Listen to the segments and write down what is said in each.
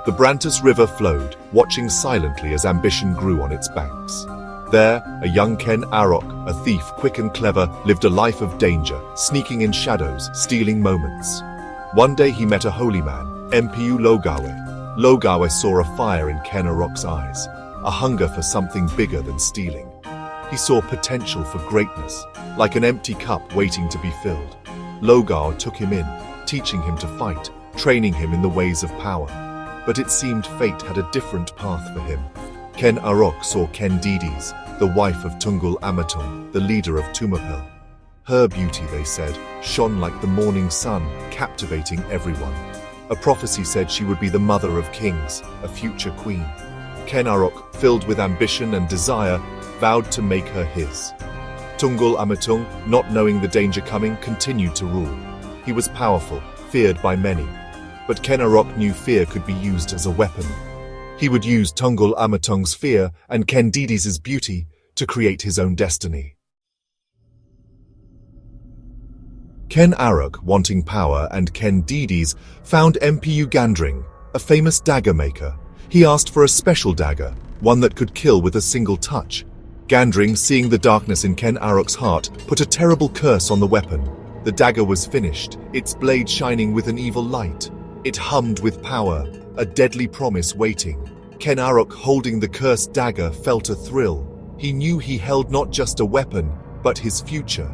The Brantus River flowed, watching silently as ambition grew on its banks. There, a young Ken Arok, a thief quick and clever, lived a life of danger, sneaking in shadows, stealing moments. One day he met a holy man, Mpu Logawe. Logawe saw a fire in Ken Arok's eyes, a hunger for something bigger than stealing. He saw potential for greatness, like an empty cup waiting to be filled. Logawe took him in, teaching him to fight, training him in the ways of power. But it seemed fate had a different path for him. Ken Arok saw Ken Dedes, the wife of Tunggul Amatung, the leader of Tumapel. Her beauty, they said, shone like the morning sun, captivating everyone. A prophecy said she would be the mother of kings, a future queen. Ken Arok, filled with ambition and desire, vowed to make her his. Tunggul Amatung, not knowing the danger coming, continued to rule. He was powerful, feared by many. But Ken Arok knew fear could be used as a weapon. He would use Tunggul Amatung's fear and Ken Dedes' beauty to create his own destiny. Ken Arok, wanting power, and Ken Dedes found Mpu Gandring, a famous dagger maker. He asked for a special dagger, one that could kill with a single touch. Gandring, seeing the darkness in Ken Arok's heart, put a terrible curse on the weapon. The dagger was finished, its blade shining with an evil light. It hummed with power, a deadly promise waiting. Ken Arok, holding the cursed dagger, felt a thrill. He knew he held not just a weapon, but his future.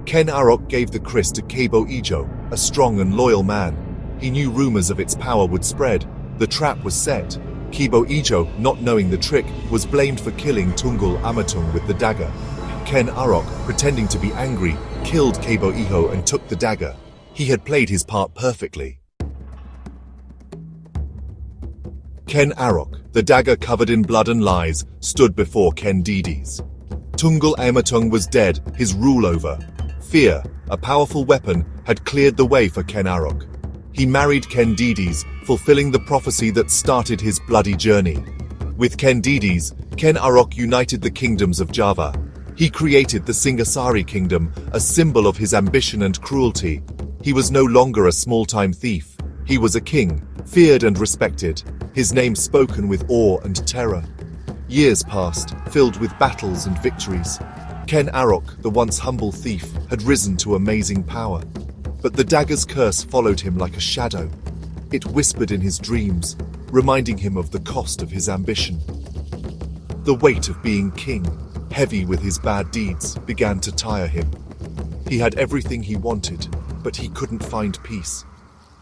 Ken Arok gave the Kris to Kebo Ijo, a strong and loyal man. He knew rumors of its power would spread. The trap was set. Kebo Ijo, not knowing the trick, was blamed for killing Tunggul Amatung with the dagger. Ken Arok, pretending to be angry, killed Kebo Ijo and took the dagger. He had played his part perfectly. Ken Arok, the dagger covered in blood and lies, stood before Ken Dedes. Tunggul Amatung was dead, his rule over. Fear, a powerful weapon, had cleared the way for Ken Arok. He married Ken Dedes, fulfilling the prophecy that started his bloody journey. With Ken Dedes, Ken Arok united the kingdoms of Java. He created the Singasari kingdom, a symbol of his ambition and cruelty. He was no longer a small-time thief. He was a king, feared and respected, his name spoken with awe and terror. Years passed, filled with battles and victories. Ken Arok, the once humble thief, had risen to amazing power. But the dagger's curse followed him like a shadow. It whispered in his dreams, reminding him of the cost of his ambition. The weight of being king, heavy with his bad deeds, began to tire him. He had everything he wanted, but he couldn't find peace.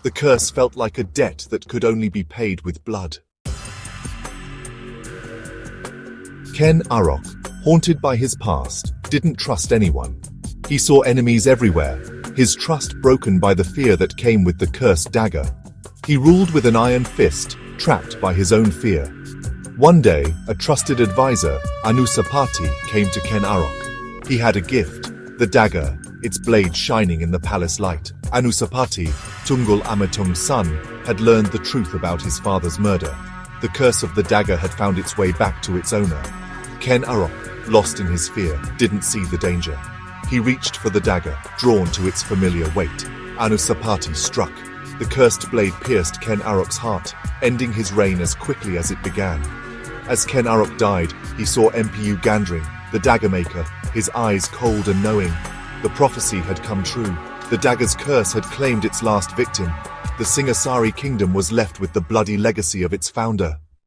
The curse felt like a debt that could only be paid with blood. Ken Arok, haunted by his past, didn't trust anyone. He saw enemies everywhere, his trust broken by the fear that came with the cursed dagger. He ruled with an iron fist, trapped by his own fear. One day, a trusted advisor, Anusapati, came to Ken Arok. He had a gift, the dagger, its blade shining in the palace light. Anusapati, Tunggul Amatung's son, had learned the truth about his father's murder. The curse of the dagger had found its way back to its owner. Ken Arok, lost in his fear, didn't see the danger. He reached for the dagger, drawn to its familiar weight. Anusapati struck. The cursed blade pierced Ken Arok's heart, ending his reign as quickly as it began. As Ken Arok died, he saw Mpu Gandring, the dagger maker, his eyes cold and knowing. The prophecy had come true. The dagger's curse had claimed its last victim. The Singasari kingdom was left with the bloody legacy of its founder.